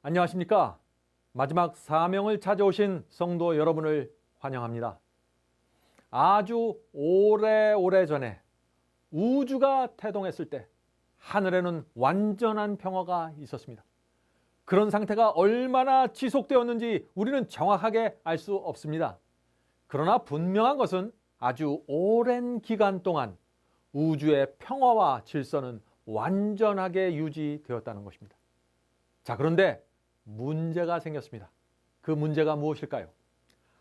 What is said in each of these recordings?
안녕하십니까? 마지막 사명을 찾아오신 성도 여러분을 환영합니다. 아주 오래오래 전에 우주가 태동했을 때 하늘에는 완전한 평화가 있었습니다. 그런 상태가 얼마나 지속되었는지 우리는 정확하게 알 수 없습니다. 그러나 분명한 것은 아주 오랜 기간 동안 우주의 평화와 질서는 완전하게 유지되었다는 것입니다. 자, 그런데 문제가 생겼습니다. 그 문제가 무엇일까요?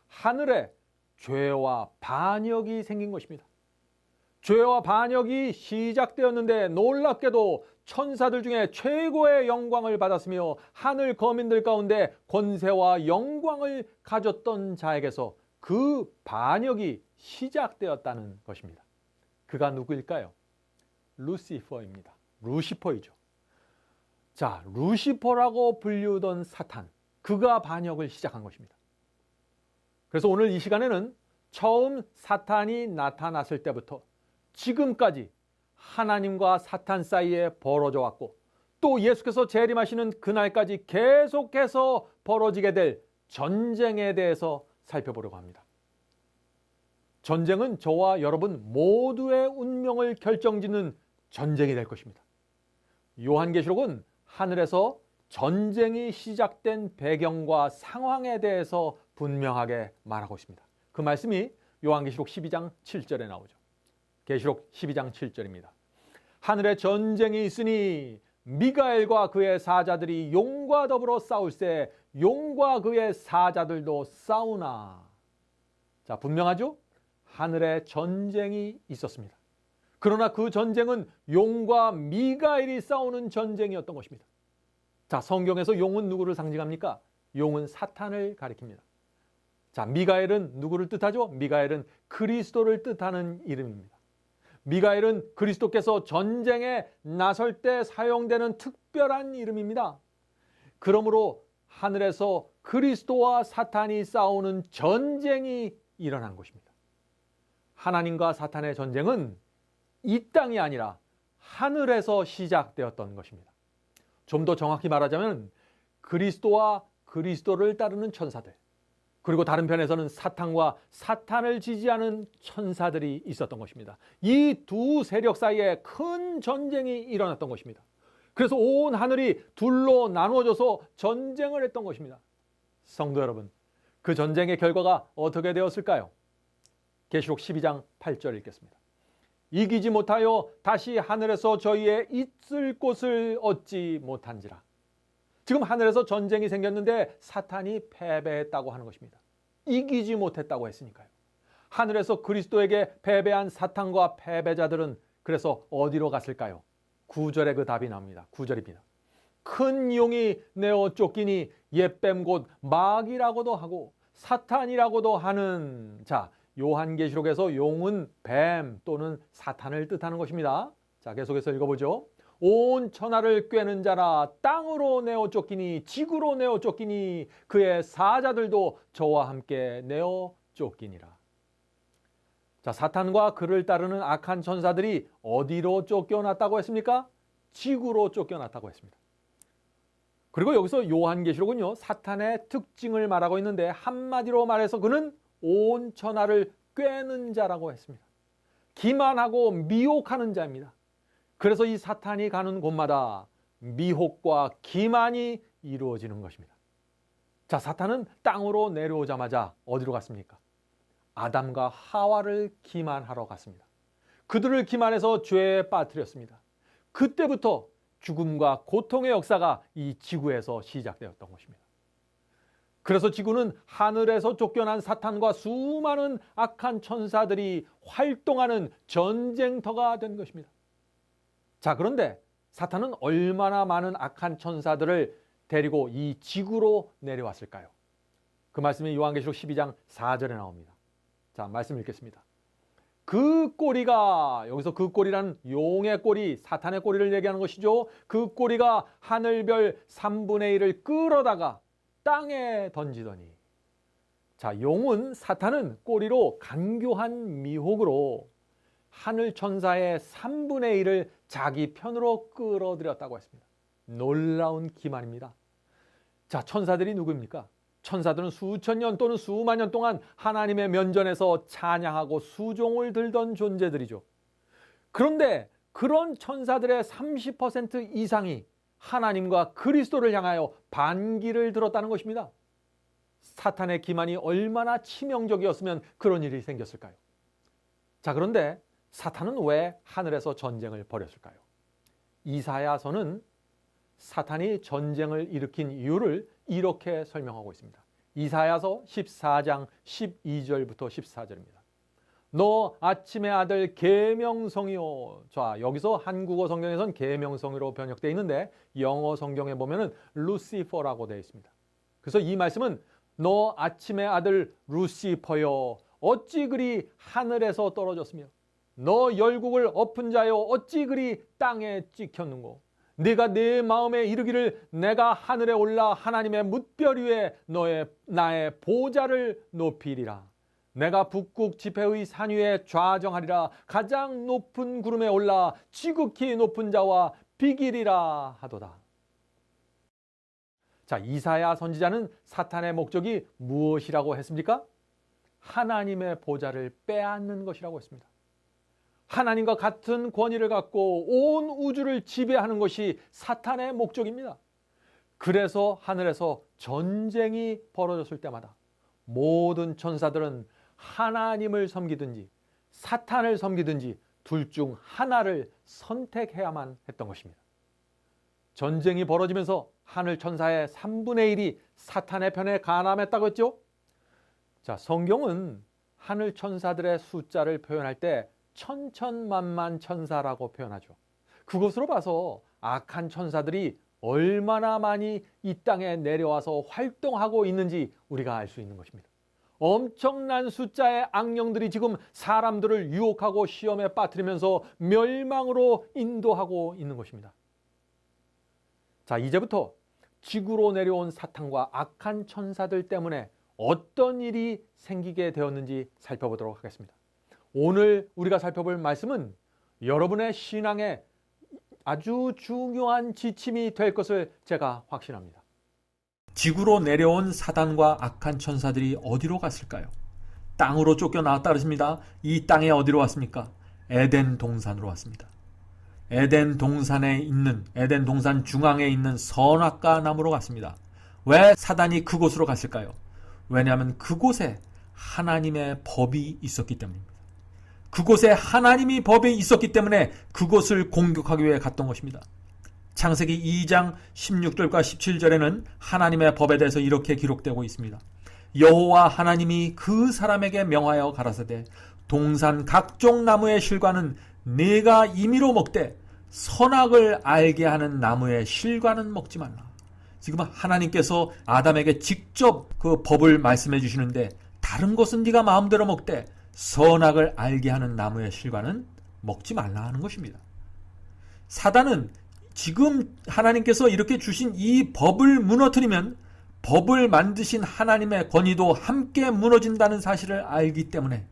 하늘에 죄와 반역이 생긴 것입니다. 죄와 반역이 시작되었는데 놀랍게도 천사들 중에 최고의 영광을 받았으며 하늘 거민들 가운데 권세와 영광을 가졌던 자에게서 그 반역이 시작되었다는 것입니다. 그가 누구일까요? 루시퍼입니다. 루시퍼이죠. 자, 루시퍼라고 불리우던 사탄, 그가 반역을 시작한 것입니다. 그래서 오늘 이 시간에는 처음 사탄이 나타났을 때부터 지금까지 하나님과 사탄 사이에 벌어져 왔고 또 예수께서 재림하시는 그날까지 계속해서 벌어지게 될 전쟁에 대해서 살펴보려고 합니다. 전쟁은 저와 여러분 모두의 운명을 결정짓는 전쟁이 될 것입니다. 요한계시록은 하늘에서 전쟁이 시작된 배경과 상황에 대해서 분명하게 말하고 있습니다. 그 말씀이 요한계시록 12장 7절에 나오죠. 계시록 12장 7절입니다. 하늘에 전쟁이 있으니 미가엘과 그의 사자들이 용과 더불어 싸울세 용과 그의 사자들도 싸우나. 자, 분명하죠? 하늘에 전쟁이 있었습니다. 그러나 그 전쟁은 용과 미가엘이 싸우는 전쟁이었던 것입니다. 자, 성경에서 용은 누구를 상징합니까? 용은 사탄을 가리킵니다. 자, 미가엘은 누구를 뜻하죠? 미가엘은 그리스도를 뜻하는 이름입니다. 미가엘은 그리스도께서 전쟁에 나설 때 사용되는 특별한 이름입니다. 그러므로 하늘에서 그리스도와 사탄이 싸우는 전쟁이 일어난 것입니다. 하나님과 사탄의 전쟁은 이 땅이 아니라 하늘에서 시작되었던 것입니다. 좀 더 정확히 말하자면 그리스도와 그리스도를 따르는 천사들, 그리고 다른 편에서는 사탄과 사탄을 지지하는 천사들이 있었던 것입니다. 이 두 세력 사이에 큰 전쟁이 일어났던 것입니다. 그래서 온 하늘이 둘로 나누어져서 전쟁을 했던 것입니다. 성도 여러분, 그 전쟁의 결과가 어떻게 되었을까요? 계시록 12장 8절 읽겠습니다. 이기지 못하여 다시 하늘에서 저희의 있을 곳을 얻지 못한지라. 지금 하늘에서 전쟁이 생겼는데 사탄이 패배했다고 하는 것입니다. 이기지 못했다고 했으니까요. 하늘에서 그리스도에게 패배한 사탄과 패배자들은 그래서 어디로 갔을까요? 9절에 그 답이 나옵니다. 9절입니다. 큰 용이 내어 쫓기니 옛뱀 곧 마귀라고도 하고 사탄이라고도 하는. 자, 요한계시록에서 용은 뱀 또는 사탄을 뜻하는 것입니다. 자, 계속해서 읽어보죠. 온 천하를 꿰는 자라 땅으로 내어 쫓기니 지구로 내어 쫓기니 그의 사자들도 저와 함께 내어 쫓기니라. 자, 사탄과 그를 따르는 악한 천사들이 어디로 쫓겨났다고 했습니까? 지구로 쫓겨났다고 했습니다. 그리고 여기서 요한계시록은요, 사탄의 특징을 말하고 있는데 한마디로 말해서 그는 온 천하를 꿰는 자라고 했습니다. 기만하고 미혹하는 자입니다. 그래서 이 사탄이 가는 곳마다 미혹과 기만이 이루어지는 것입니다. 자, 사탄은 땅으로 내려오자마자 어디로 갔습니까? 아담과 하와를 기만하러 갔습니다. 그들을 기만해서 죄에 빠뜨렸습니다. 그때부터 죽음과 고통의 역사가 이 지구에서 시작되었던 것입니다. 그래서 지구는 하늘에서 쫓겨난 사탄과 수많은 악한 천사들이 활동하는 전쟁터가 된 것입니다. 자, 그런데 사탄은 얼마나 많은 악한 천사들을 데리고 이 지구로 내려왔을까요? 그 말씀이 요한계시록 12장 4절에 나옵니다. 자, 말씀 읽겠습니다. 그 꼬리가, 여기서 그 꼬리란 용의 꼬리, 사탄의 꼬리를 얘기하는 것이죠. 그 꼬리가 하늘별 3분의 1을 끌어다가 땅에 던지더니. 자, 용은, 사탄은 꼬리로 간교한 미혹으로 하늘 천사의 3분의 1을 자기 편으로 끌어들였다고 했습니다. 놀라운 기만입니다. 자, 천사들이 누구입니까? 천사들은 수천 년 또는 수만 년 동안 하나님의 면전에서 찬양하고 수종을 들던 존재들이죠. 그런데 그런 천사들의 30% 이상이 하나님과 그리스도를 향하여 반기를 들었다는 것입니다. 사탄의 기만이 얼마나 치명적이었으면 그런 일이 생겼을까요? 자, 그런데 사탄은 왜 하늘에서 전쟁을 벌였을까요? 이사야서는 사탄이 전쟁을 일으킨 이유를 이렇게 설명하고 있습니다. 이사야서 14장 12절부터 14절입니다. 너 아침의 아들 계명성이요. 자, 여기서 한국어 성경에선 계명성으로 번역되어 있는데 영어 성경에 보면은 루시퍼라고 되어 있습니다. 그래서 이 말씀은 너 아침의 아들 루시퍼여 어찌 그리 하늘에서 떨어졌으며 너 열국을 엎은 자여 어찌 그리 땅에 찍혔는고 네가 내 마음에 이르기를 내가 하늘에 올라 하나님의 뭇별 위에 나의 보좌를 높이리라. 내가 북극 지폐의 산 위에 좌정하리라. 가장 높은 구름에 올라 지극히 높은 자와 비기리라 하도다. 자, 이사야 선지자는 사탄의 목적이 무엇이라고 했습니까? 하나님의 보좌를 빼앗는 것이라고 했습니다. 하나님과 같은 권위를 갖고 온 우주를 지배하는 것이 사탄의 목적입니다. 그래서 하늘에서 전쟁이 벌어졌을 때마다 모든 천사들은 하나님을 섬기든지 사탄을 섬기든지 둘 중 하나를 선택해야만 했던 것입니다. 전쟁이 벌어지면서 하늘 천사의 3분의 1이 사탄의 편에 가담했다고 했죠? 자, 성경은 하늘 천사들의 숫자를 표현할 때 천천만만 천사라고 표현하죠. 그것으로 봐서 악한 천사들이 얼마나 많이 이 땅에 내려와서 활동하고 있는지 우리가 알 수 있는 것입니다. 엄청난 숫자의 악령들이 지금 사람들을 유혹하고 시험에 빠뜨리면서 멸망으로 인도하고 있는 것입니다. 자, 이제부터 지구로 내려온 사탄과 악한 천사들 때문에 어떤 일이 생기게 되었는지 살펴보도록 하겠습니다. 오늘 우리가 살펴볼 말씀은 여러분의 신앙에 아주 중요한 지침이 될 것을 제가 확신합니다. 지구로 내려온 사단과 악한 천사들이 어디로 갔을까요? 땅으로 쫓겨나왔다 그랬습니다. 이 땅에 어디로 왔습니까? 에덴 동산으로 왔습니다. 에덴 동산 중앙에 있는 선악과 나무로 갔습니다. 왜 사단이 그곳으로 갔을까요? 왜냐하면 그곳에 하나님의 법이 있었기 때문입니다. 그곳에 하나님이 법이 있었기 때문에 그곳을 공격하기 위해 갔던 것입니다. 창세기 2장 16절과 17절에는 하나님의 법에 대해서 이렇게 기록되고 있습니다. 여호와 하나님이 그 사람에게 명하여 가라사대 동산 각종 나무의 실과는 네가 임의로 먹되 선악을 알게 하는 나무의 실과는 먹지 말라. 지금 하나님께서 아담에게 직접 그 법을 말씀해 주시는데 다른 것은 네가 마음대로 먹되 선악을 알게 하는 나무의 실과는 먹지 말라 하는 것입니다. 사단은 지금 하나님께서 이렇게 주신 이 법을 무너뜨리면 법을 만드신 하나님의 권위도 함께 무너진다는 사실을 알기 때문에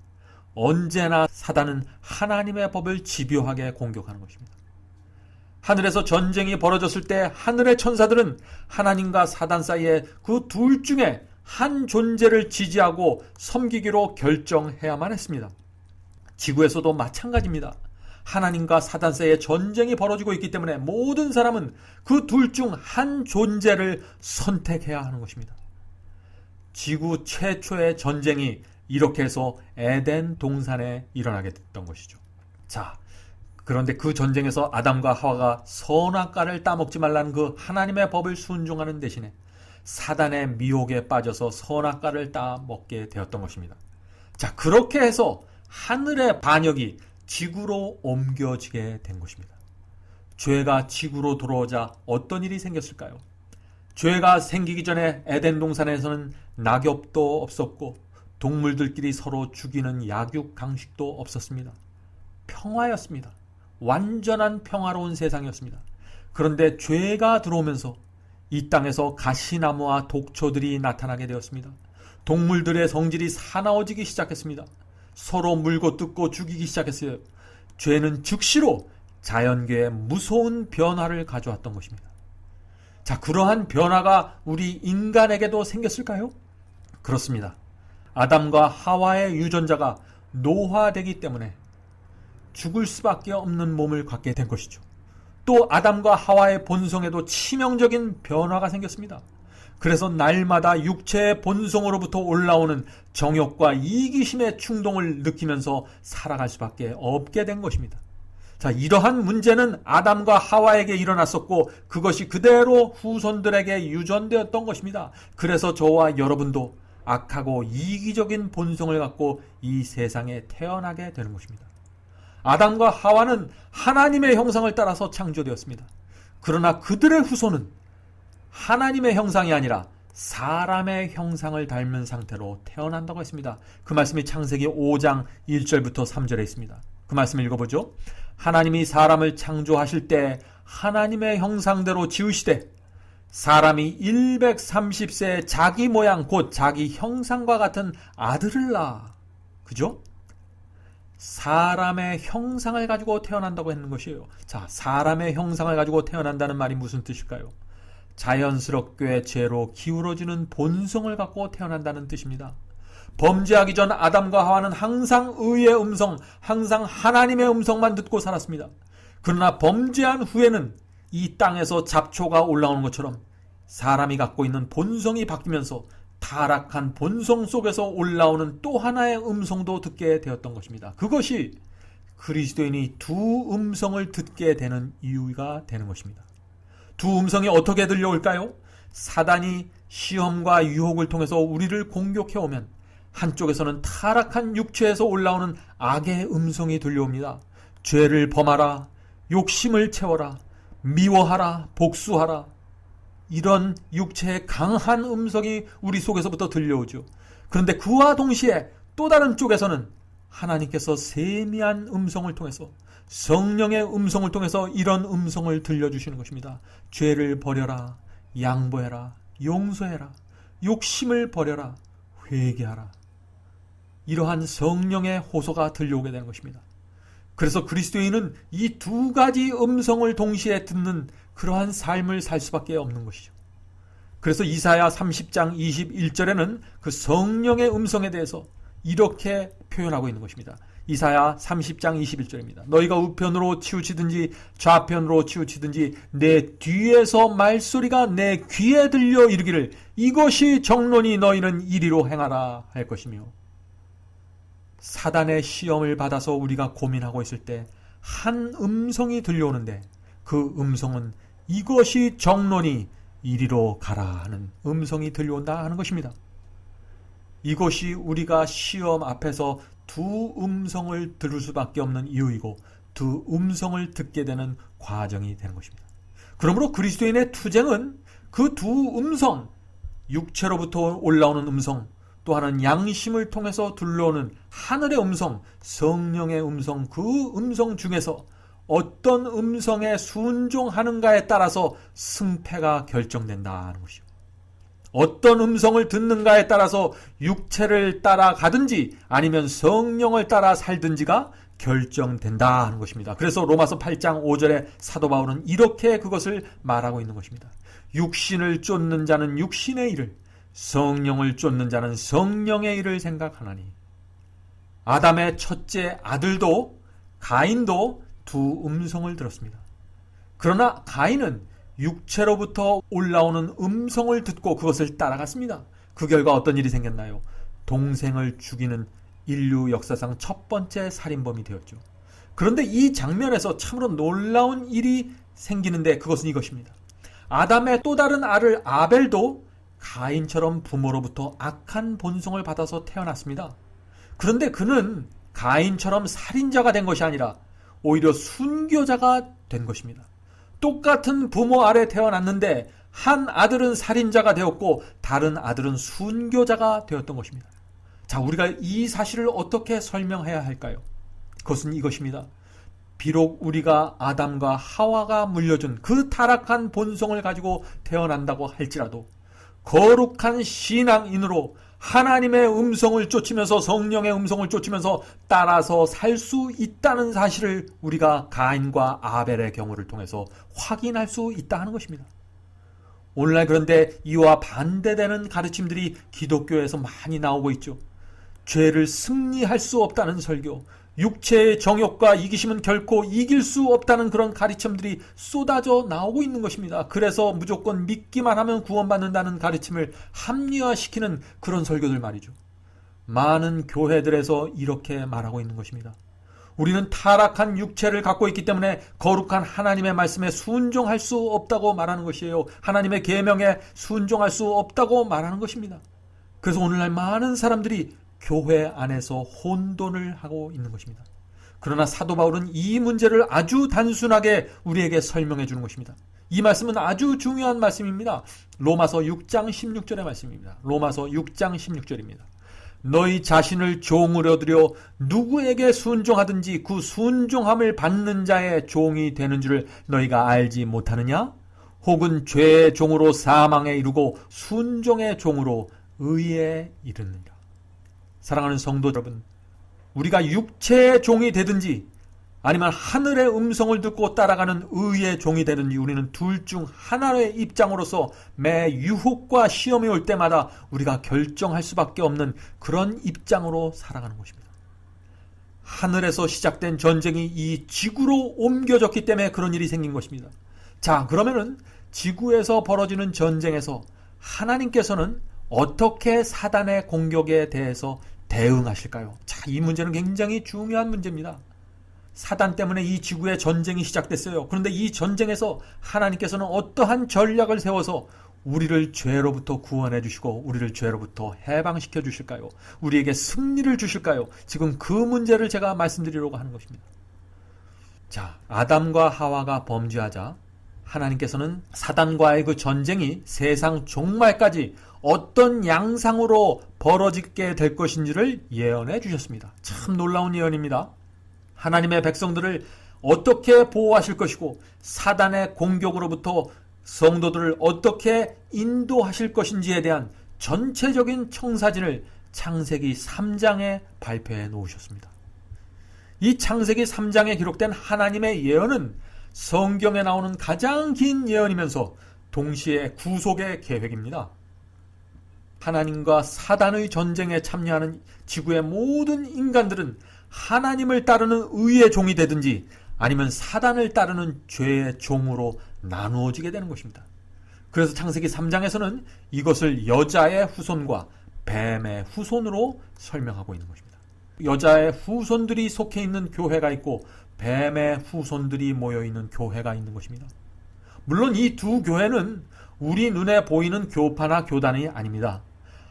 언제나 사단은 하나님의 법을 집요하게 공격하는 것입니다. 하늘에서 전쟁이 벌어졌을 때 하늘의 천사들은 하나님과 사단 사이에 그 둘 중에 한 존재를 지지하고 섬기기로 결정해야만 했습니다. 지구에서도 마찬가지입니다. 하나님과 사단 사이에 전쟁이 벌어지고 있기 때문에 모든 사람은 그 둘 중 한 존재를 선택해야 하는 것입니다. 지구 최초의 전쟁이 이렇게 해서 에덴 동산에 일어나게 됐던 것이죠. 자, 그런데 그 전쟁에서 아담과 하와가 선악과를 따먹지 말라는 그 하나님의 법을 순종하는 대신에 사단의 미혹에 빠져서 선악과를 따먹게 되었던 것입니다. 자, 그렇게 해서 하늘의 반역이 지구로 옮겨지게 된 것입니다. 죄가 지구로 들어오자 어떤 일이 생겼을까요? 죄가 생기기 전에 에덴 동산에서는 낙엽도 없었고 동물들끼리 서로 죽이는 약육 강식도 없었습니다. 평화였습니다. 완전한 평화로운 세상이었습니다. 그런데 죄가 들어오면서 이 땅에서 가시나무와 독초들이 나타나게 되었습니다. 동물들의 성질이 사나워지기 시작했습니다. 서로 물고 뜯고 죽이기 시작했어요. 죄는 즉시로 자연계에 무서운 변화를 가져왔던 것입니다. 자, 그러한 변화가 우리 인간에게도 생겼을까요? 그렇습니다. 아담과 하와의 유전자가 노화되기 때문에 죽을 수밖에 없는 몸을 갖게 된 것이죠. 또 아담과 하와의 본성에도 치명적인 변화가 생겼습니다. 그래서 날마다 육체의 본성으로부터 올라오는 정욕과 이기심의 충동을 느끼면서 살아갈 수밖에 없게 된 것입니다. 자, 이러한 문제는 아담과 하와에게 일어났었고 그것이 그대로 후손들에게 유전되었던 것입니다. 그래서 저와 여러분도 악하고 이기적인 본성을 갖고 이 세상에 태어나게 되는 것입니다. 아담과 하와는 하나님의 형상을 따라서 창조되었습니다. 그러나 그들의 후손은 하나님의 형상이 아니라 사람의 형상을 닮은 상태로 태어난다고 했습니다. 그 말씀이 창세기 5장 1절부터 3절에 있습니다. 그 말씀을 읽어보죠. 하나님이 사람을 창조하실 때 하나님의 형상대로 지으시되 사람이 130세에 자기 모양 곧 자기 형상과 같은 아들을 낳아. 그죠? 사람의 형상을 가지고 태어난다고 했는 것이에요. 자, 사람의 형상을 가지고 태어난다는 말이 무슨 뜻일까요? 자연스럽게 죄로 기울어지는 본성을 갖고 태어난다는 뜻입니다. 범죄하기 전 아담과 하와는 항상 의의 음성, 항상 하나님의 음성만 듣고 살았습니다. 그러나 범죄한 후에는 이 땅에서 잡초가 올라오는 것처럼 사람이 갖고 있는 본성이 바뀌면서 타락한 본성 속에서 올라오는 또 하나의 음성도 듣게 되었던 것입니다. 그것이 그리스도인이 두 음성을 듣게 되는 이유가 되는 것입니다. 두 음성이 어떻게 들려올까요? 사단이 시험과 유혹을 통해서 우리를 공격해 오면 한쪽에서는 타락한 육체에서 올라오는 악의 음성이 들려옵니다. 죄를 범하라, 욕심을 채워라, 미워하라, 복수하라. 이런 육체의 강한 음성이 우리 속에서부터 들려오죠. 그런데 그와 동시에 또 다른 쪽에서는 하나님께서 세미한 음성을 통해서 성령의 음성을 통해서 이런 음성을 들려주시는 것입니다. 죄를 버려라, 양보해라, 용서해라, 욕심을 버려라, 회개하라. 이러한 성령의 호소가 들려오게 되는 것입니다. 그래서 그리스도인은 이 두 가지 음성을 동시에 듣는 그러한 삶을 살 수밖에 없는 것이죠. 그래서 이사야 30장 21절에는 그 성령의 음성에 대해서 이렇게 표현하고 있는 것입니다. 이사야 30장 21절입니다. 너희가 우편으로 치우치든지 좌편으로 치우치든지 내 뒤에서 말소리가 내 귀에 들려 이르기를 이것이 정론이 너희는 이리로 행하라 할 것이며, 사단의 시험을 받아서 우리가 고민하고 있을 때 한 음성이 들려오는데 그 음성은 이것이 정론이 이리로 가라 하는 음성이 들려온다 하는 것입니다. 이것이 우리가 시험 앞에서 두 음성을 들을 수밖에 없는 이유이고 두 음성을 듣게 되는 과정이 되는 것입니다. 그러므로 그리스도인의 투쟁은 그 두 음성, 육체로부터 올라오는 음성, 또 하나는 양심을 통해서 들려오는 하늘의 음성, 성령의 음성, 그 음성 중에서 어떤 음성에 순종하는가에 따라서 승패가 결정된다 하는 것이요. 어떤 음성을 듣는가에 따라서 육체를 따라가든지 아니면 성령을 따라 살든지가 결정된다 하는 것입니다. 그래서 로마서 8장 5절에 사도 바울은 이렇게 그것을 말하고 있는 것입니다. 육신을 쫓는 자는 육신의 일을, 성령을 쫓는 자는 성령의 일을 생각하나니. 아담의 첫째 아들도 가인도 두 음성을 들었습니다. 그러나 가인은 육체로부터 올라오는 음성을 듣고 그것을 따라갔습니다. 그 결과 어떤 일이 생겼나요? 동생을 죽이는 인류 역사상 첫 번째 살인범이 되었죠. 그런데 이 장면에서 참으로 놀라운 일이 생기는데 그것은 이것입니다. 아담의 또 다른 아들 아벨도 가인처럼 부모로부터 악한 본성을 받아서 태어났습니다. 그런데 그는 가인처럼 살인자가 된 것이 아니라 오히려 순교자가 된 것입니다. 똑같은 부모 아래 태어났는데 한 아들은 살인자가 되었고 다른 아들은 순교자가 되었던 것입니다. 자, 우리가 이 사실을 어떻게 설명해야 할까요? 그것은 이것입니다. 비록 우리가 아담과 하와가 물려준 그 타락한 본성을 가지고 태어난다고 할지라도 거룩한 신앙인으로 하나님의 음성을 쫓으면서 성령의 음성을 쫓으면서 따라서 살 수 있다는 사실을 우리가 가인과 아벨의 경우를 통해서 확인할 수 있다 하는 것입니다. 오늘날 그런데 이와 반대되는 가르침들이 기독교에서 많이 나오고 있죠. 죄를 승리할 수 없다는 설교, 육체의 정욕과 이기심은 결코 이길 수 없다는 그런 가르침들이 쏟아져 나오고 있는 것입니다. 그래서 무조건 믿기만 하면 구원받는다는 가르침을 합리화시키는 그런 설교들 말이죠. 많은 교회들에서 이렇게 말하고 있는 것입니다. 우리는 타락한 육체를 갖고 있기 때문에 거룩한 하나님의 말씀에 순종할 수 없다고 말하는 것이에요. 하나님의 계명에 순종할 수 없다고 말하는 것입니다. 그래서 오늘날 많은 사람들이 교회 안에서 혼돈을 하고 있는 것입니다. 그러나 사도 바울은 이 문제를 아주 단순하게 우리에게 설명해 주는 것입니다. 이 말씀은 아주 중요한 말씀입니다. 로마서 6장 16절의 말씀입니다. 로마서 6장 16절입니다. 너희 자신을 종으로 여드려 누구에게 순종하든지 그 순종함을 받는 자의 종이 되는 줄을 너희가 알지 못하느냐? 혹은 죄의 종으로 사망에 이르고 순종의 종으로 의에 이르느니라. 사랑하는 성도 여러분, 우리가 육체의 종이 되든지 아니면 하늘의 음성을 듣고 따라가는 의의 종이 되든지 우리는 둘 중 하나의 입장으로서 매 유혹과 시험이 올 때마다 우리가 결정할 수밖에 없는 그런 입장으로 살아가는 것입니다. 하늘에서 시작된 전쟁이 이 지구로 옮겨졌기 때문에 그런 일이 생긴 것입니다. 자, 그러면은 지구에서 벌어지는 전쟁에서 하나님께서는 어떻게 사단의 공격에 대해서 대응하실까요? 자, 이 문제는 굉장히 중요한 문제입니다. 사단 때문에 이 지구의 전쟁이 시작됐어요. 그런데 이 전쟁에서 하나님께서는 어떠한 전략을 세워서 우리를 죄로부터 구원해 주시고 우리를 죄로부터 해방시켜 주실까요? 우리에게 승리를 주실까요? 지금 그 문제를 제가 말씀드리려고 하는 것입니다. 자, 아담과 하와가 범죄하자 하나님께서는 사단과의 그 전쟁이 세상 종말까지 어떤 양상으로 벌어지게 될 것인지를 예언해 주셨습니다. 참 놀라운 예언입니다. 하나님의 백성들을 어떻게 보호하실 것이고 사단의 공격으로부터 성도들을 어떻게 인도하실 것인지에 대한 전체적인 청사진을 창세기 3장에 발표해 놓으셨습니다. 이 창세기 3장에 기록된 하나님의 예언은 성경에 나오는 가장 긴 예언이면서 동시에 구속의 계획입니다. 하나님과 사단의 전쟁에 참여하는 지구의 모든 인간들은 하나님을 따르는 의의 종이 되든지 아니면 사단을 따르는 죄의 종으로 나누어지게 되는 것입니다. 그래서 창세기 3장에서는 이것을 여자의 후손과 뱀의 후손으로 설명하고 있는 것입니다. 여자의 후손들이 속해 있는 교회가 있고 뱀의 후손들이 모여있는 교회가 있는 것입니다. 물론 이 두 교회는 우리 눈에 보이는 교파나 교단이 아닙니다.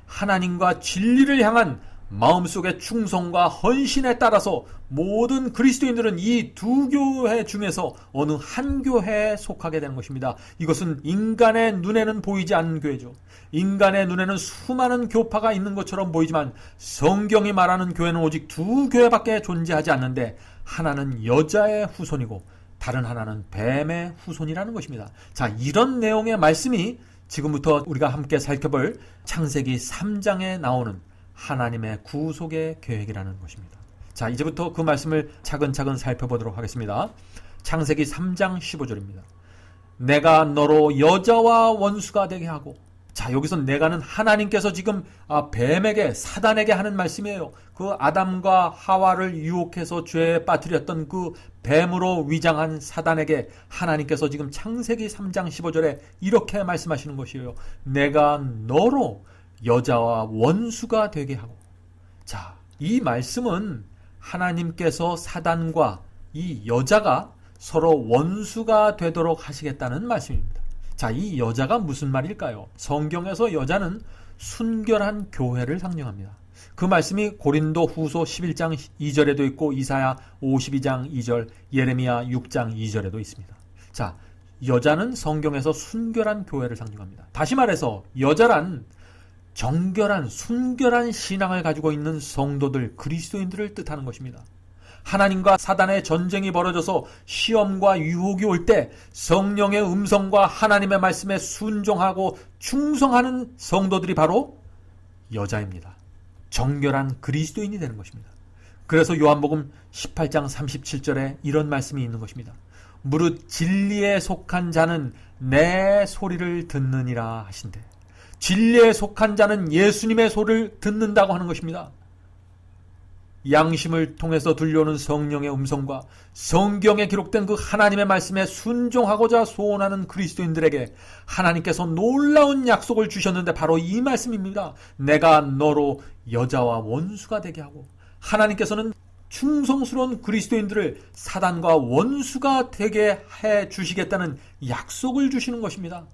하나님과 진리를 향한 마음속의 충성과 헌신에 따라서 모든 그리스도인들은 이 두 교회 중에서 어느 한 교회에 속하게 되는 것입니다. 이것은 인간의 눈에는 보이지 않는 교회죠. 인간의 눈에는 수많은 교파가 있는 것처럼 보이지만 성경이 말하는 교회는 오직 두 교회밖에 존재하지 않는데 하나는 여자의 후손이고 다른 하나는 뱀의 후손이라는 것입니다. 자, 이런 내용의 말씀이 지금부터 우리가 함께 살펴볼 창세기 3장에 나오는 하나님의 구속의 계획이라는 것입니다. 자, 이제부터 그 말씀을 차근차근 살펴보도록 하겠습니다. 창세기 3장 15절입니다. 내가 너로 여자와 원수가 되게 하고, 자, 여기서 내가는 하나님께서 지금 뱀에게, 사단에게 하는 말씀이에요. 그 아담과 하와를 유혹해서 죄에 빠뜨렸던 그 뱀으로 위장한 사단에게 하나님께서 지금 창세기 3장 15절에 이렇게 말씀하시는 것이에요. 내가 너로 여자와 원수가 되게 하고. 자, 이 말씀은 하나님께서 사단과 이 여자가 서로 원수가 되도록 하시겠다는 말씀입니다. 자, 이 여자가 무슨 말일까요? 성경에서 여자는 순결한 교회를 상징합니다. 그 말씀이 고린도 후서 11장 2절에도 있고 이사야 52장 2절, 예레미야 6장 2절에도 있습니다. 자, 여자는 성경에서 순결한 교회를 상징합니다. 다시 말해서 여자란 정결한, 순결한 신앙을 가지고 있는 성도들, 그리스도인들을 뜻하는 것입니다. 하나님과 사단의 전쟁이 벌어져서 시험과 유혹이 올 때 성령의 음성과 하나님의 말씀에 순종하고 충성하는 성도들이 바로 여자입니다. 정결한 그리스도인이 되는 것입니다. 그래서 요한복음 18장 37절에 이런 말씀이 있는 것입니다. 무릇 진리에 속한 자는 내 소리를 듣느니라 하신대. 진리에 속한 자는 예수님의 소리를 듣는다고 하는 것입니다. 양심을 통해서 들려오는 성령의 음성과 성경에 기록된 그 하나님의 말씀에 순종하고자 소원하는 그리스도인들에게 하나님께서 놀라운 약속을 주셨는데 바로 이 말씀입니다. 내가 너로 여자와 원수가 되게 하고, 하나님께서는 충성스러운 그리스도인들을 사단과 원수가 되게 해 주시겠다는 약속을 주시는 것입니다.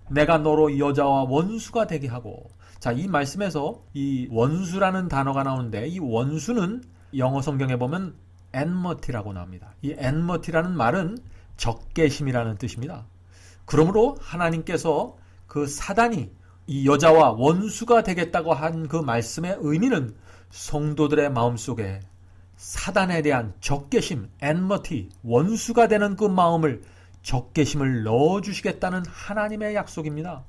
내가 너로 여자와 원수가 되게 하고. 자, 이 말씀에서 이 원수라는 단어가 나오는데, 이 원수는 영어 성경에 보면 enmity라고 나옵니다. 이 enmity라는 말은 적개심이라는 뜻입니다. 그러므로 하나님께서 그 사단이 이 여자와 원수가 되겠다고 한 그 말씀의 의미는 성도들의 마음속에 사단에 대한 적개심, enmity, 원수가 되는 그 마음을, 적개심을 넣어주시겠다는 하나님의 약속입니다.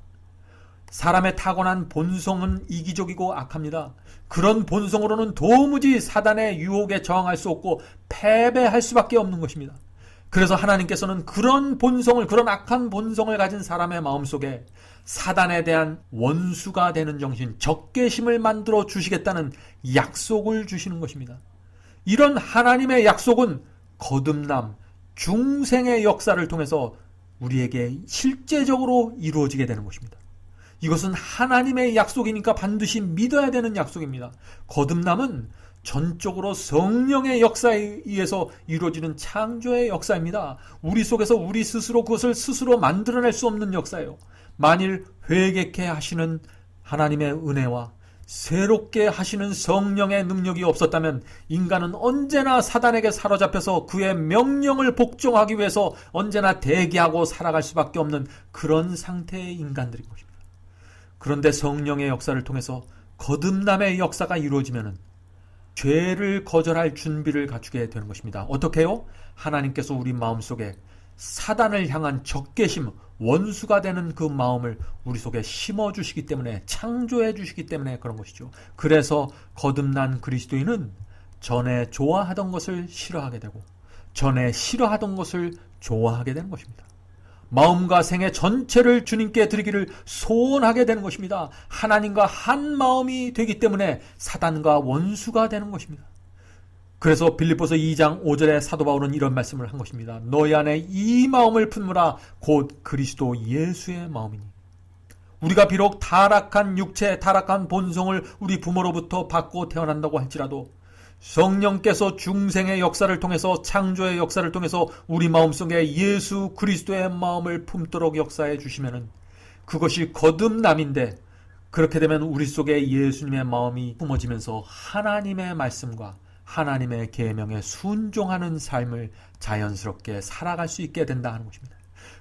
사람의 타고난 본성은 이기적이고 악합니다. 그런 본성으로는 도무지 사단의 유혹에 저항할 수 없고 패배할 수밖에 없는 것입니다. 그래서 하나님께서는 그런 본성을, 그런 악한 본성을 가진 사람의 마음속에 사단에 대한 원수가 되는 정신, 적개심을 만들어 주시겠다는 약속을 주시는 것입니다. 이런 하나님의 약속은 거듭남, 중생의 역사를 통해서 우리에게 실제적으로 이루어지게 되는 것입니다. 이것은 하나님의 약속이니까 반드시 믿어야 되는 약속입니다. 거듭남은 전적으로 성령의 역사에 의해서 이루어지는 창조의 역사입니다. 우리 속에서 우리 스스로 그것을 스스로 만들어낼 수 없는 역사예요. 만일 회개케 하시는 하나님의 은혜와 새롭게 하시는 성령의 능력이 없었다면 인간은 언제나 사단에게 사로잡혀서 그의 명령을 복종하기 위해서 언제나 대기하고 살아갈 수밖에 없는 그런 상태의 인간들인 것입니다. 그런데 성령의 역사를 통해서 거듭남의 역사가 이루어지면 죄를 거절할 준비를 갖추게 되는 것입니다. 어떻게 해요? 하나님께서 우리 마음속에 사단을 향한 적개심, 원수가 되는 그 마음을 우리 속에 심어주시기 때문에, 창조해 주시기 때문에 그런 것이죠. 그래서 거듭난 그리스도인은 전에 좋아하던 것을 싫어하게 되고 전에 싫어하던 것을 좋아하게 되는 것입니다. 마음과 생애 전체를 주님께 드리기를 소원하게 되는 것입니다. 하나님과 한 마음이 되기 때문에 사단과 원수가 되는 것입니다. 그래서 빌립보서 2장 5절에 사도 바울은 이런 말씀을 한 것입니다. 너희 안에 이 마음을 품으라 곧 그리스도 예수의 마음이니. 우리가 비록 타락한 육체, 타락한 본성을 우리 부모로부터 받고 태어난다고 할지라도 성령께서 중생의 역사를 통해서, 창조의 역사를 통해서 우리 마음속에 예수 그리스도의 마음을 품도록 역사해 주시면은 그것이 거듭남인데, 그렇게 되면 우리 속에 예수님의 마음이 품어지면서 하나님의 말씀과 하나님의 계명에 순종하는 삶을 자연스럽게 살아갈 수 있게 된다 하는 것입니다.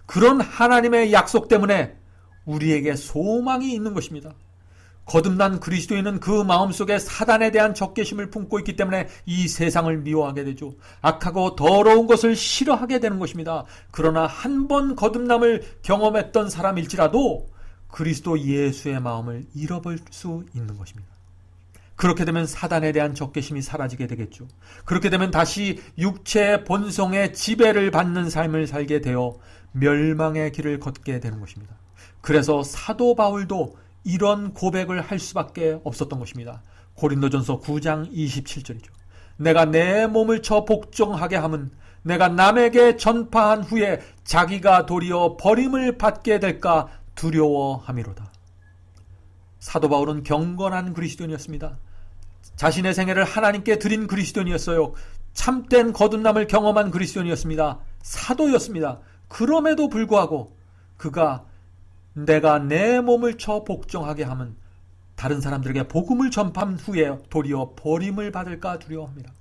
그런 하나님의 약속 때문에 우리에게 소망이 있는 것입니다. 거듭난 그리스도인은 그 마음속에 사단에 대한 적개심을 품고 있기 때문에 이 세상을 미워하게 되죠. 악하고 더러운 것을 싫어하게 되는 것입니다. 그러나 한 번 거듭남을 경험했던 사람일지라도 그리스도 예수의 마음을 잃어버릴 수 있는 것입니다. 그렇게 되면 사단에 대한 적개심이 사라지게 되겠죠. 그렇게 되면 다시 육체의 본성의 지배를 받는 삶을 살게 되어 멸망의 길을 걷게 되는 것입니다. 그래서 사도 바울도 이런 고백을 할 수밖에 없었던 것입니다. 고린도전서 9장 27절이죠. 내가 내 몸을 쳐 복종하게 함은 내가 남에게 전파한 후에 자기가 도리어 버림을 받게 될까 두려워함이로다. 사도 바울은 경건한 그리스도인이었습니다. 자신의 생애를 하나님께 드린 그리스도인이었어요. 참된 거듭남을 경험한 그리스도인이었습니다. 사도였습니다. 그럼에도 불구하고 그가 내가 내 몸을 쳐 복종하게 하면 다른 사람들에게 복음을 전파한 후에 도리어 버림을 받을까 두려워합니다.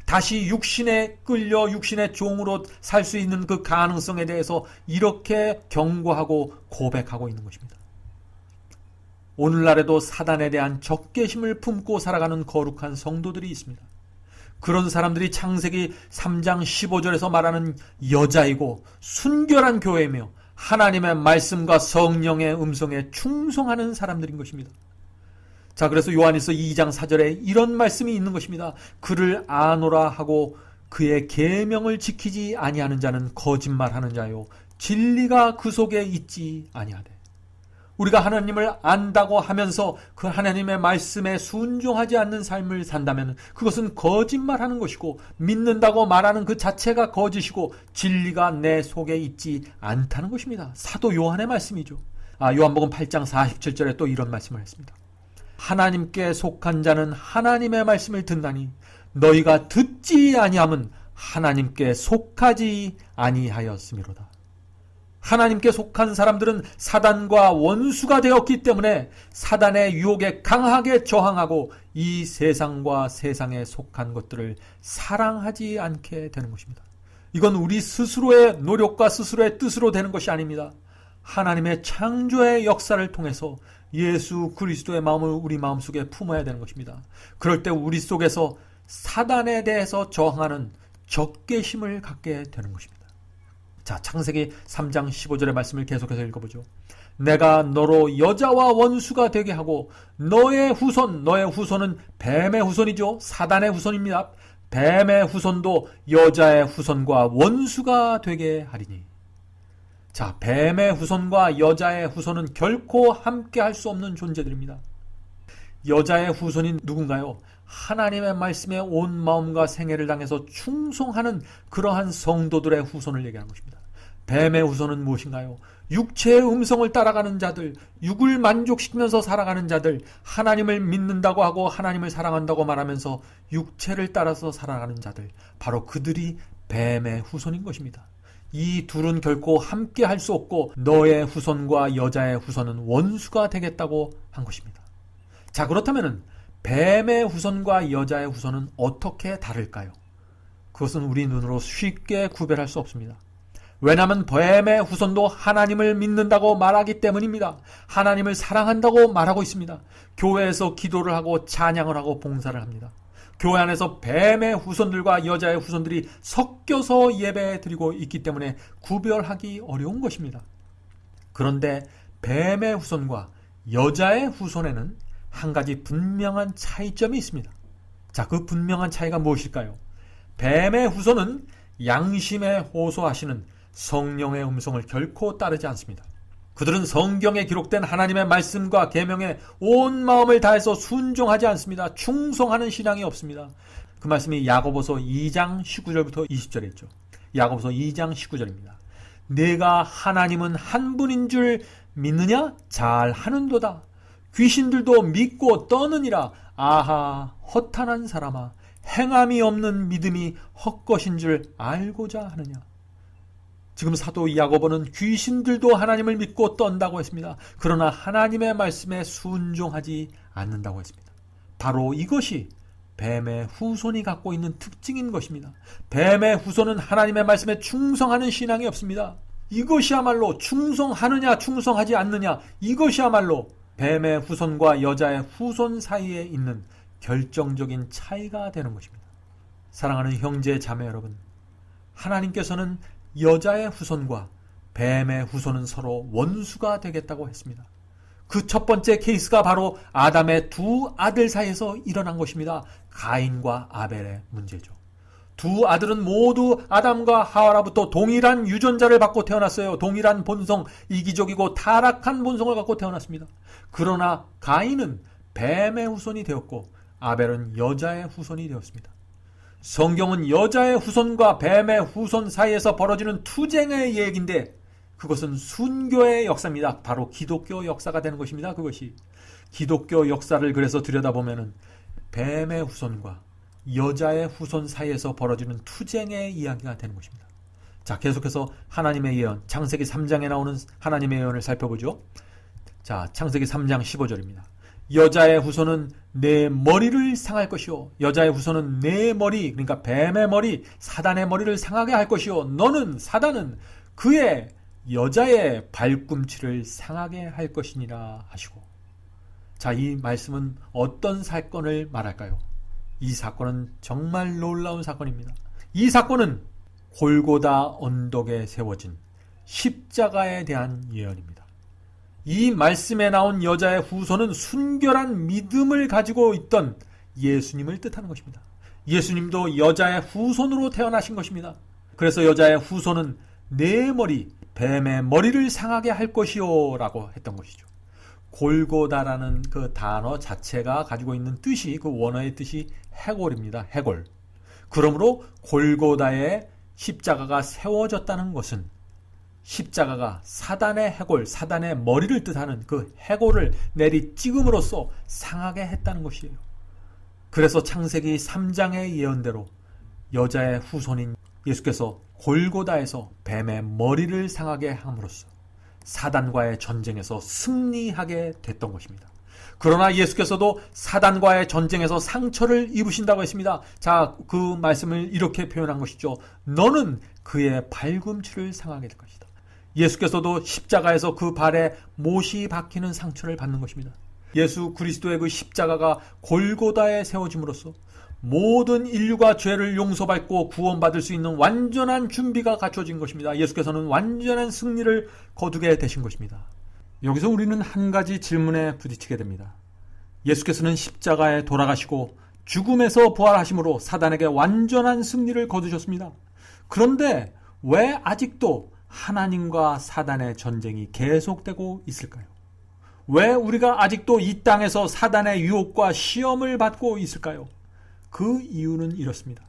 다시 육신에 끌려 육신의 종으로 살 수 있는 그 가능성에 대해서 이렇게 경고하고 고백하고 있는 것입니다. 오늘날에도 사단에 대한 적개심을 품고 살아가는 거룩한 성도들이 있습니다. 그런 사람들이 창세기 3장 15절에서 말하는 여자이고 순결한 교회이며 하나님의 말씀과 성령의 음성에 충성하는 사람들인 것입니다. 자, 그래서 요한일서 2장 4절에 이런 말씀이 있는 것입니다. 그를 아노라 하고 그의 계명을 지키지 아니하는 자는 거짓말하는 자요 진리가 그 속에 있지 아니하되. 우리가 하나님을 안다고 하면서 그 하나님의 말씀에 순종하지 않는 삶을 산다면 그것은 거짓말하는 것이고, 믿는다고 말하는 그 자체가 거짓이고 진리가 내 속에 있지 않다는 것입니다. 사도 요한의 말씀이죠. 요한복음 8장 47절에 또 이런 말씀을 했습니다. 하나님께 속한 자는 하나님의 말씀을 듣나니 너희가 듣지 아니함은 하나님께 속하지 아니하였음이로다. 하나님께 속한 사람들은 사단과 원수가 되었기 때문에 사단의 유혹에 강하게 저항하고 이 세상과 세상에 속한 것들을 사랑하지 않게 되는 것입니다. 이건 우리 스스로의 노력과 스스로의 뜻으로 되는 것이 아닙니다. 하나님의 창조의 역사를 통해서 예수 그리스도의 마음을 우리 마음속에 품어야 되는 것입니다. 그럴 때 우리 속에서 사단에 대해서 저항하는 적개심을 갖게 되는 것입니다. 자, 창세기 3장 15절의 말씀을 계속해서 읽어보죠. 내가 너로 여자와 원수가 되게 하고 너의 후손은 뱀의 후손이죠. 사단의 후손입니다. 뱀의 후손도 여자의 후손과 원수가 되게 하리니. 자, 뱀의 후손과 여자의 후손은 결코 함께 할 수 없는 존재들입니다. 여자의 후손인 누군가요? 하나님의 말씀에 온 마음과 생애를 당해서 충성하는 그러한 성도들의 후손을 얘기하는 것입니다. 뱀의 후손은 무엇인가요? 육체의 음성을 따라가는 자들, 육을 만족시키면서 살아가는 자들, 하나님을 믿는다고 하고 하나님을 사랑한다고 말하면서 육체를 따라서 살아가는 자들, 바로 그들이 뱀의 후손인 것입니다. 이 둘은 결코 함께 할 수 없고 너의 후손과 여자의 후손은 원수가 되겠다고 한 것입니다. 자, 그렇다면 뱀의 후손과 여자의 후손은 어떻게 다를까요? 그것은 우리 눈으로 쉽게 구별할 수 없습니다. 왜냐하면 뱀의 후손도 하나님을 믿는다고 말하기 때문입니다. 하나님을 사랑한다고 말하고 있습니다. 교회에서 기도를 하고 찬양을 하고 봉사를 합니다. 교회 안에서 뱀의 후손들과 여자의 후손들이 섞여서 예배 드리고 있기 때문에 구별하기 어려운 것입니다. 그런데 뱀의 후손과 여자의 후손에는 한 가지 분명한 차이점이 있습니다. 자, 그 분명한 차이가 무엇일까요? 뱀의 후손은 양심에 호소하시는 성령의 음성을 결코 따르지 않습니다. 그들은 성경에 기록된 하나님의 말씀과 계명에 온 마음을 다해서 순종하지 않습니다. 충성하는 신앙이 없습니다. 그 말씀이 야고보서 2장 19절부터 20절에 있죠. 야고보서 2장 19절입니다. 내가 하나님은 한 분인 줄 믿느냐? 잘 하는도다. 귀신들도 믿고 떠느니라. 아하, 허탄한 사람아, 행함이 없는 믿음이 헛것인 줄 알고자 하느냐. 지금 사도 야고보는 귀신들도 하나님을 믿고 떤다고 했습니다. 그러나 하나님의 말씀에 순종하지 않는다고 했습니다. 바로 이것이 뱀의 후손이 갖고 있는 특징인 것입니다. 뱀의 후손은 하나님의 말씀에 충성하는 신앙이 없습니다. 이것이야말로 충성하느냐 충성하지 않느냐, 이것이야말로 뱀의 후손과 여자의 후손 사이에 있는 결정적인 차이가 되는 것입니다. 사랑하는 형제 자매 여러분, 하나님께서는 여자의 후손과 뱀의 후손은 서로 원수가 되겠다고 했습니다. 그 첫 번째 케이스가 바로 아담의 두 아들 사이에서 일어난 것입니다. 가인과 아벨의 문제죠. 두 아들은 모두 아담과 하와로부터 동일한 유전자를 받고 태어났어요. 동일한 본성, 이기적이고 타락한 본성을 갖고 태어났습니다. 그러나 가인은 뱀의 후손이 되었고 아벨은 여자의 후손이 되었습니다. 성경은 여자의 후손과 뱀의 후손 사이에서 벌어지는 투쟁의 얘기인데 그것은 순교의 역사입니다. 바로 기독교 역사가 되는 것입니다. 그것이 기독교 역사를 그래서 들여다보면 뱀의 후손과 여자의 후손 사이에서 벌어지는 투쟁의 이야기가 되는 것입니다. 자, 계속해서 하나님의 예언, 창세기 3장에 나오는 하나님의 예언을 살펴보죠. 자, 창세기 3장 15절입니다. 여자의 후손은 내 머리를 상할 것이요, 여자의 후손은 내 머리, 그러니까 뱀의 머리, 사단의 머리를 상하게 할 것이요, 너는, 사단은 그의 여자의 발꿈치를 상하게 할 것이니라 하시고. 자, 이 말씀은 어떤 사건을 말할까요? 이 사건은 정말 놀라운 사건입니다. 이 사건은 골고다 언덕에 세워진 십자가에 대한 예언입니다. 이 말씀에 나온 여자의 후손은 순결한 믿음을 가지고 있던 예수님을 뜻하는 것입니다. 예수님도 여자의 후손으로 태어나신 것입니다. 그래서 여자의 후손은 내 머리, 뱀의 머리를 상하게 할 것이요 라고 했던 것이죠. 골고다라는 그 단어 자체가 가지고 있는 뜻이, 그 원어의 뜻이 해골입니다. 해골. 그러므로 골고다에 십자가가 세워졌다는 것은 십자가가 사단의 해골, 사단의 머리를 뜻하는 그 해골을 내리 찍음으로써 상하게 했다는 것이에요. 그래서 창세기 3장의 예언대로 여자의 후손인 예수께서 골고다에서 뱀의 머리를 상하게 함으로써 사단과의 전쟁에서 승리하게 됐던 것입니다. 그러나 예수께서도 사단과의 전쟁에서 상처를 입으신다고 했습니다. 자, 그 말씀을 이렇게 표현한 것이죠. 너는 그의 발꿈치를 상하게 될 것이다. 예수께서도 십자가에서 그 발에 못이 박히는 상처를 받는 것입니다. 예수 그리스도의 그 십자가가 골고다에 세워짐으로써 모든 인류가 죄를 용서받고 구원받을 수 있는 완전한 준비가 갖춰진 것입니다. 예수께서는 완전한 승리를 거두게 되신 것입니다. 여기서 우리는 한 가지 질문에 부딪히게 됩니다. 예수께서는 십자가에 돌아가시고 죽음에서 부활하심으로 사단에게 완전한 승리를 거두셨습니다. 그런데 왜 아직도 하나님과 사단의 전쟁이 계속되고 있을까요? 왜 우리가 아직도 이 땅에서 사단의 유혹과 시험을 받고 있을까요? 그 이유는 이렇습니다.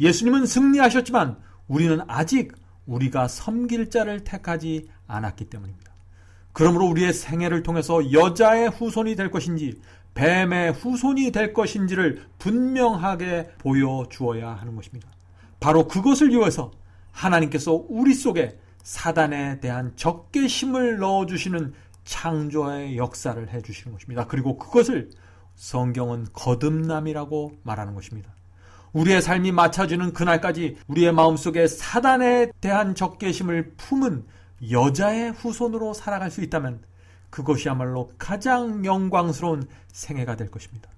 예수님은 승리하셨지만 우리는 아직 우리가 섬길 자를 택하지 않았기 때문입니다. 그러므로 우리의 생애를 통해서 여자의 후손이 될 것인지 뱀의 후손이 될 것인지를 분명하게 보여주어야 하는 것입니다. 바로 그것을 위해서 하나님께서 우리 속에 사단에 대한 적개심을 넣어주시는 창조의 역사를 해주시는 것입니다. 그리고 그것을 성경은 거듭남이라고 말하는 것입니다. 우리의 삶이 맞춰지는 그날까지 우리의 마음속에 사단에 대한 적개심을 품은 여자의 후손으로 살아갈 수 있다면 그것이야말로 가장 영광스러운 생애가 될 것입니다.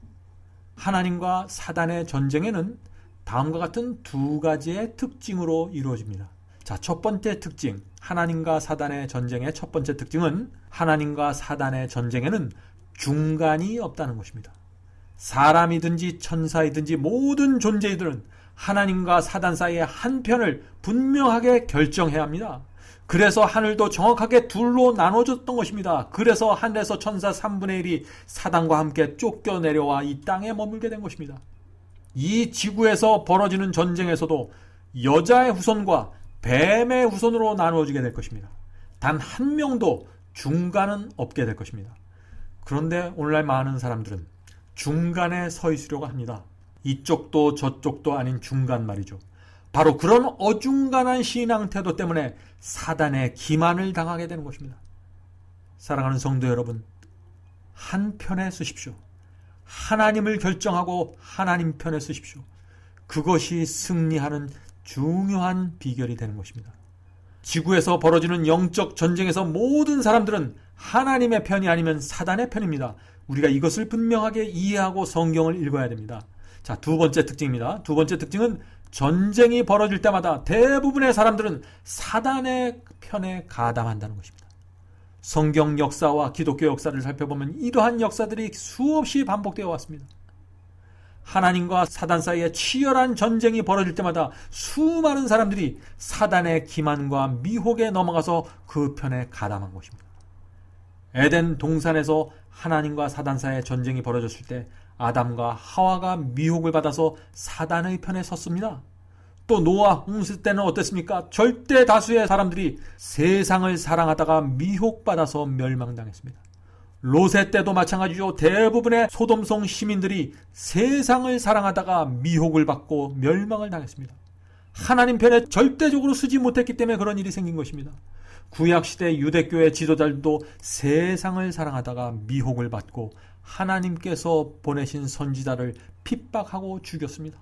하나님과 사단의 전쟁에는 다음과 같은 두 가지의 특징으로 이루어집니다. 자, 첫 번째 특징, 하나님과 사단의 전쟁의 첫 번째 특징은 하나님과 사단의 전쟁에는 중간이 없다는 것입니다. 사람이든지 천사이든지 모든 존재이들은 하나님과 사단 사이의 한 편을 분명하게 결정해야 합니다. 그래서 하늘도 정확하게 둘로 나눠졌던 것입니다. 그래서 하늘에서 천사 3분의 1이 사단과 함께 쫓겨내려와 이 땅에 머물게 된 것입니다. 이 지구에서 벌어지는 전쟁에서도 여자의 후손과 뱀의 후손으로 나누어지게 될 것입니다. 단 한 명도 중간은 없게 될 것입니다. 그런데 오늘날 많은 사람들은 중간에 서 있으려고 합니다. 이쪽도 저쪽도 아닌 중간 말이죠. 바로 그런 어중간한 신앙 태도 때문에 사단의 기만을 당하게 되는 것입니다. 사랑하는 성도 여러분, 한 편에 서십시오. 하나님을 결정하고 하나님 편에 서십시오. 그것이 승리하는 중요한 비결이 되는 것입니다. 지구에서 벌어지는 영적 전쟁에서 모든 사람들은 하나님의 편이 아니면 사단의 편입니다. 우리가 이것을 분명하게 이해하고 성경을 읽어야 됩니다. 자, 두 번째 특징입니다. 두 번째 특징은 전쟁이 벌어질 때마다 대부분의 사람들은 사단의 편에 가담한다는 것입니다. 성경 역사와 기독교 역사를 살펴보면 이러한 역사들이 수없이 반복되어 왔습니다. 하나님과 사단 사이에 치열한 전쟁이 벌어질 때마다 수많은 사람들이 사단의 기만과 미혹에 넘어가서 그 편에 가담한 것입니다. 에덴 동산에서 하나님과 사단 사이의 전쟁이 벌어졌을 때 아담과 하와가 미혹을 받아서 사단의 편에 섰습니다. 또 노아 홍수 때는 어땠습니까? 절대 다수의 사람들이 세상을 사랑하다가 미혹받아서 멸망당했습니다. 롯의 때도 마찬가지죠. 대부분의 소돔성 시민들이 세상을 사랑하다가 미혹을 받고 멸망을 당했습니다. 하나님 편에 절대적으로 서지 못했기 때문에 그런 일이 생긴 것입니다. 구약시대 유대교의 지도자들도 세상을 사랑하다가 미혹을 받고 하나님께서 보내신 선지자를 핍박하고 죽였습니다.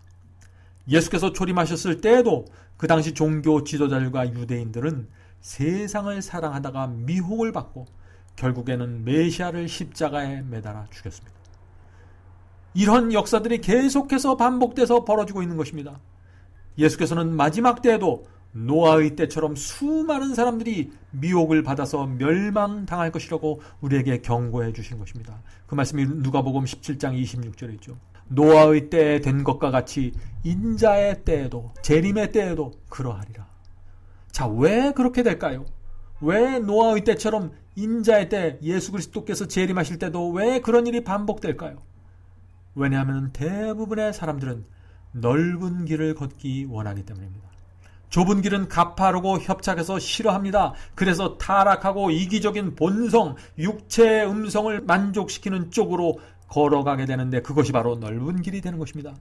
예수께서 초림하셨을 때에도 그 당시 종교 지도자들과 유대인들은 세상을 사랑하다가 미혹을 받고 결국에는 메시아를 십자가에 매달아 죽였습니다. 이런 역사들이 계속해서 반복돼서 벌어지고 있는 것입니다. 예수께서는 마지막 때에도 노아의 때처럼 수많은 사람들이 미혹을 받아서 멸망당할 것이라고 우리에게 경고해 주신 것입니다. 그 말씀이 누가복음 17장 26절에 있죠. 노아의 때에 된 것과 같이 인자의 때에도 재림의 때에도 그러하리라. 자, 왜 그렇게 될까요? 왜 노아의 때처럼 인자의 때 예수 그리스도께서 재림하실 때도 왜 그런 일이 반복될까요? 왜냐하면 대부분의 사람들은 넓은 길을 걷기 원하기 때문입니다. 좁은 길은 가파르고 협착해서 싫어합니다. 그래서 타락하고 이기적인 본성, 육체의 음성을 만족시키는 쪽으로 걸어가게 되는데 그것이 바로 넓은 길이 되는 것입니다.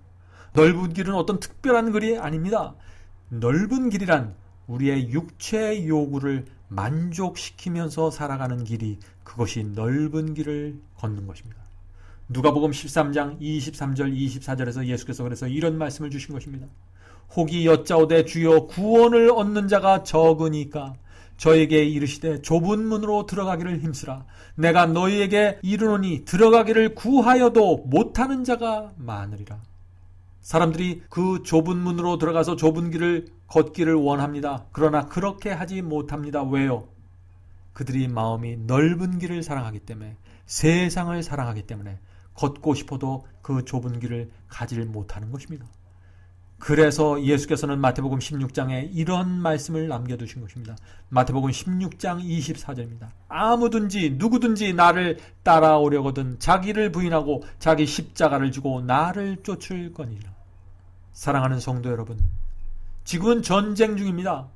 넓은 길은 어떤 특별한 길이 아닙니다. 넓은 길이란 우리의 육체의 요구를 만족시키면서 살아가는 길이 그것이 넓은 길을 걷는 것입니다. 누가복음 13장 23절 24절에서 예수께서 그래서 이런 말씀을 주신 것입니다. 혹이 여짜오되 주여 구원을 얻는 자가 적으니까 저에게 이르시되 좁은 문으로 들어가기를 힘쓰라. 내가 너희에게 이르노니 들어가기를 구하여도 못하는 자가 많으리라. 사람들이 그 좁은 문으로 들어가서 좁은 길을 걷기를 원합니다. 그러나 그렇게 하지 못합니다. 왜요? 그들이 마음이 넓은 길을 사랑하기 때문에, 세상을 사랑하기 때문에 걷고 싶어도 그 좁은 길을 가지를 못하는 것입니다. 그래서 예수께서는 마태복음 16장에 이런 말씀을 남겨두신 것입니다. 마태복음 16장 24절입니다. 아무든지 누구든지 나를 따라오려거든 자기를 부인하고 자기 십자가를 지고 나를 쫓을 거니라. 사랑하는 성도 여러분, 지금은 전쟁 중입니다.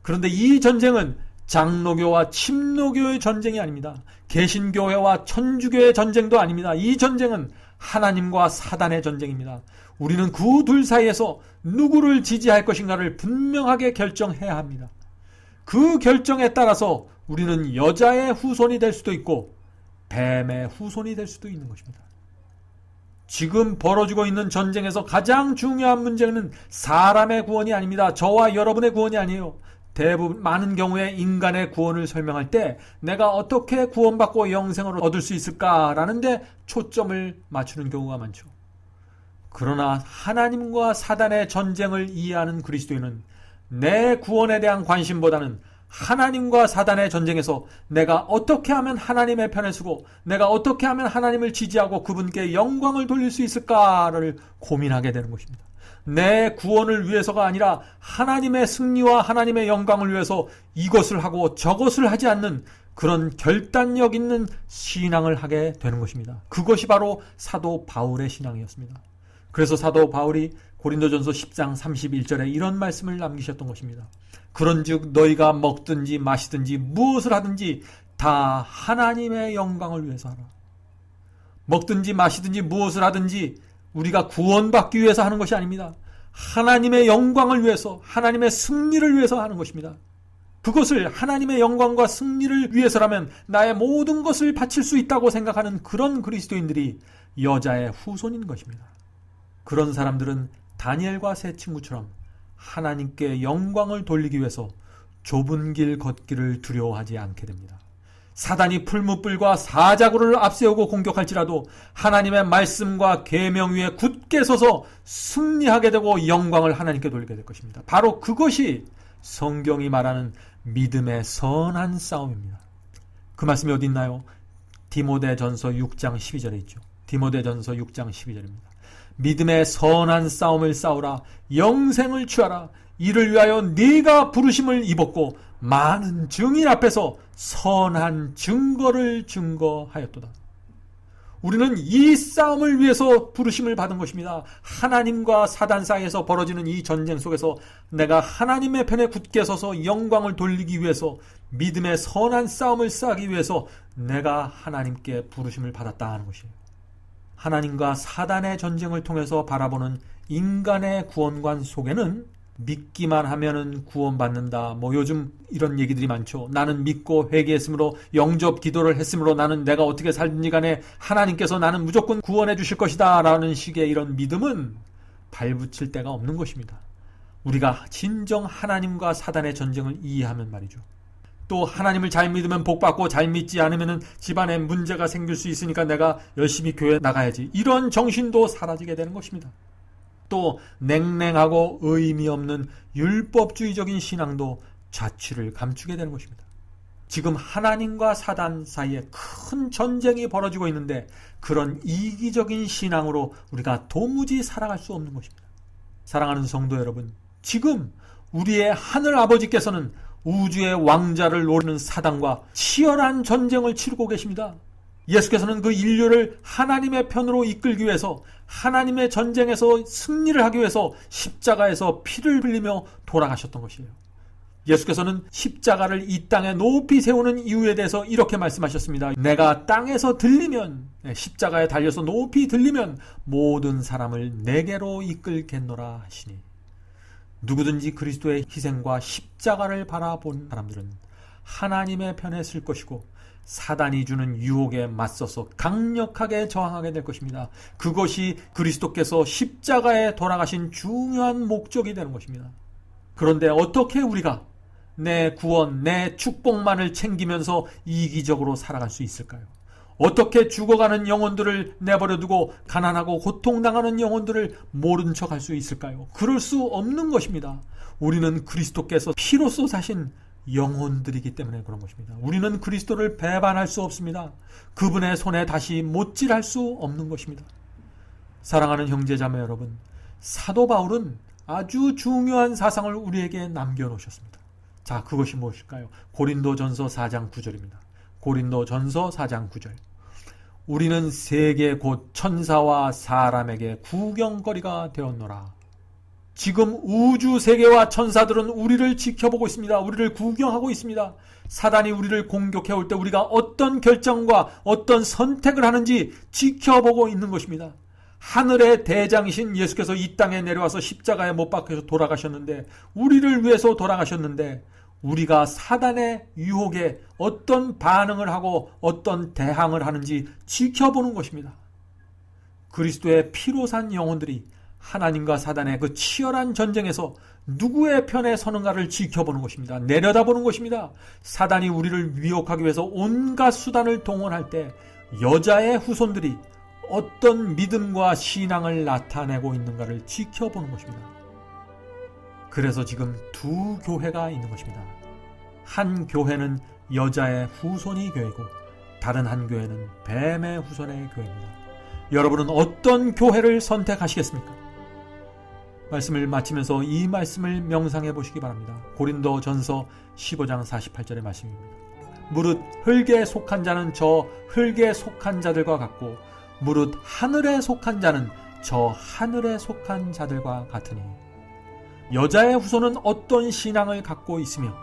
그런데 이 전쟁은 장로교와 침노교의 전쟁이 아닙니다. 개신교회와 천주교의 전쟁도 아닙니다. 이 전쟁은 하나님과 사단의 전쟁입니다. 우리는 그 둘 사이에서 누구를 지지할 것인가를 분명하게 결정해야 합니다. 그 결정에 따라서 우리는 여자의 후손이 될 수도 있고 뱀의 후손이 될 수도 있는 것입니다. 지금 벌어지고 있는 전쟁에서 가장 중요한 문제는 사람의 구원이 아닙니다. 저와 여러분의 구원이 아니에요. 대부분 많은 경우에 인간의 구원을 설명할 때 내가 어떻게 구원받고 영생을 얻을 수 있을까라는 데 초점을 맞추는 경우가 많죠. 그러나 하나님과 사단의 전쟁을 이해하는 그리스도인은 내 구원에 대한 관심보다는 하나님과 사단의 전쟁에서 내가 어떻게 하면 하나님의 편에 서고 내가 어떻게 하면 하나님을 지지하고 그분께 영광을 돌릴 수 있을까를 고민하게 되는 것입니다. 내 구원을 위해서가 아니라 하나님의 승리와 하나님의 영광을 위해서 이것을 하고 저것을 하지 않는 그런 결단력 있는 신앙을 하게 되는 것입니다. 그것이 바로 사도 바울의 신앙이었습니다. 그래서 사도 바울이 고린도전서 10장 31절에 이런 말씀을 남기셨던 것입니다. 그런즉 너희가 먹든지 마시든지 무엇을 하든지 다 하나님의 영광을 위해서 하라. 먹든지 마시든지 무엇을 하든지 우리가 구원받기 위해서 하는 것이 아닙니다. 하나님의 영광을 위해서, 하나님의 승리를 위해서 하는 것입니다. 그것을 하나님의 영광과 승리를 위해서라면 나의 모든 것을 바칠 수 있다고 생각하는 그런 그리스도인들이 여자의 후손인 것입니다. 그런 사람들은 다니엘과 세 친구처럼 하나님께 영광을 돌리기 위해서 좁은 길 걷기를 두려워하지 않게 됩니다. 사단이 풀무불과 사자구를 앞세우고 공격할지라도 하나님의 말씀과 계명 위에 굳게 서서 승리하게 되고 영광을 하나님께 돌리게 될 것입니다. 바로 그것이 성경이 말하는 믿음의 선한 싸움입니다. 그 말씀이 어디 있나요? 디모데전서 6장 12절에 있죠. 디모데전서 6장 12절입니다. 믿음의 선한 싸움을 싸우라. 영생을 취하라. 이를 위하여 네가 부르심을 입었고 많은 증인 앞에서 선한 증거를 증거하였도다. 우리는 이 싸움을 위해서 부르심을 받은 것입니다. 하나님과 사단 사이에서 벌어지는 이 전쟁 속에서 내가 하나님의 편에 굳게 서서 영광을 돌리기 위해서 믿음의 선한 싸움을 싸기 위해서 내가 하나님께 부르심을 받았다 하는 것이에요. 하나님과 사단의 전쟁을 통해서 바라보는 인간의 구원관 속에는 믿기만 하면은 구원받는다. 요즘 이런 얘기들이 많죠. 나는 믿고 회개했으므로 영접 기도를 했으므로 나는 내가 어떻게 살든지 간에 하나님께서 나는 무조건 구원해 주실 것이다 라는 식의 이런 믿음은 발붙일 데가 없는 것입니다. 우리가 진정 하나님과 사단의 전쟁을 이해하면 말이죠. 또 하나님을 잘 믿으면 복받고 잘 믿지 않으면 집안에 문제가 생길 수 있으니까 내가 열심히 교회 나가야지. 이런 정신도 사라지게 되는 것입니다. 또 신학도 냉랭하고 의미 없는 율법주의적인 신앙도 자취를 감추게 되는 것입니다. 지금 하나님과 사단 사이에 큰 전쟁이 벌어지고 있는데 그런 이기적인 신앙으로 우리가 도무지 살아갈 수 없는 것입니다. 사랑하는 성도 여러분, 지금 우리의 하늘 아버지께서는 우주의 왕자를 노리는 사단과 치열한 전쟁을 치르고 계십니다. 예수께서는 그 인류를 하나님의 편으로 이끌기 위해서 하나님의 전쟁에서 승리를 하기 위해서 십자가에서 피를 흘리며 돌아가셨던 것이에요. 예수께서는 십자가를 이 땅에 높이 세우는 이유에 대해서 이렇게 말씀하셨습니다. 내가 땅에서 들리면, 십자가에 달려서 높이 들리면 모든 사람을 내게로 이끌겠노라 하시니, 누구든지 그리스도의 희생과 십자가를 바라본 사람들은 하나님의 편에 설 것이고 사단이 주는 유혹에 맞서서 강력하게 저항하게 될 것입니다. 그것이 그리스도께서 십자가에 돌아가신 중요한 목적이 되는 것입니다. 그런데 어떻게 우리가 내 구원, 내 축복만을 챙기면서 이기적으로 살아갈 수 있을까요? 어떻게 죽어가는 영혼들을 내버려두고 가난하고 고통당하는 영혼들을 모른 척할 수 있을까요? 그럴 수 없는 것입니다. 우리는 그리스도께서 피로써 사신 영혼들이기 때문에 그런 것입니다. 우리는 그리스도를 배반할 수 없습니다. 그분의 손에 다시 못질할 수 없는 것입니다. 사랑하는 형제자매 여러분, 사도 바울은 아주 중요한 사상을 우리에게 남겨놓으셨습니다. 자, 그것이 무엇일까요? 고린도전서 4장 9절입니다. 고린도전서 4장 9절. 우리는 세계 곧 천사와 사람에게 구경거리가 되었노라. 지금 우주 세계와 천사들은 우리를 지켜보고 있습니다. 우리를 구경하고 있습니다. 사단이 우리를 공격해 올 때 우리가 어떤 결정과 어떤 선택을 하는지 지켜보고 있는 것입니다. 하늘의 대장이신 예수께서 이 땅에 내려와서 십자가에 못 박혀서 돌아가셨는데, 우리를 위해서 돌아가셨는데, 우리가 사단의 유혹에 어떤 반응을 하고 어떤 대항을 하는지 지켜보는 것입니다. 그리스도의 피로 산 영혼들이 하나님과 사단의 그 치열한 전쟁에서 누구의 편에 서는가를 지켜보는 것입니다. 내려다보는 것입니다. 사단이 우리를 미혹하기 위해서 온갖 수단을 동원할 때 여자의 후손들이 어떤 믿음과 신앙을 나타내고 있는가를 지켜보는 것입니다. 그래서 지금 두 교회가 있는 것입니다. 한 교회는 여자의 후손이 교회고 다른 한 교회는 뱀의 후손의 교회입니다. 여러분은 어떤 교회를 선택하시겠습니까? 말씀을 마치면서 이 말씀을 명상해 보시기 바랍니다. 고린도전서 15장 48절의 말씀입니다. 무릇 흙에 속한 자는 저 흙에 속한 자들과 같고 무릇 하늘에 속한 자는 저 하늘에 속한 자들과 같으니, 여자의 후손은 어떤 신앙을 갖고 있으며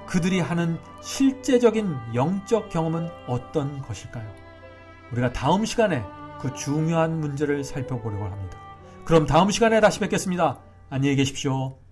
그들이 하는 실제적인 영적 경험은 어떤 것일까요? 우리가 다음 시간에 그 중요한 문제를 살펴보려고 합니다. 그럼 다음 시간에 다시 뵙겠습니다. 안녕히 계십시오.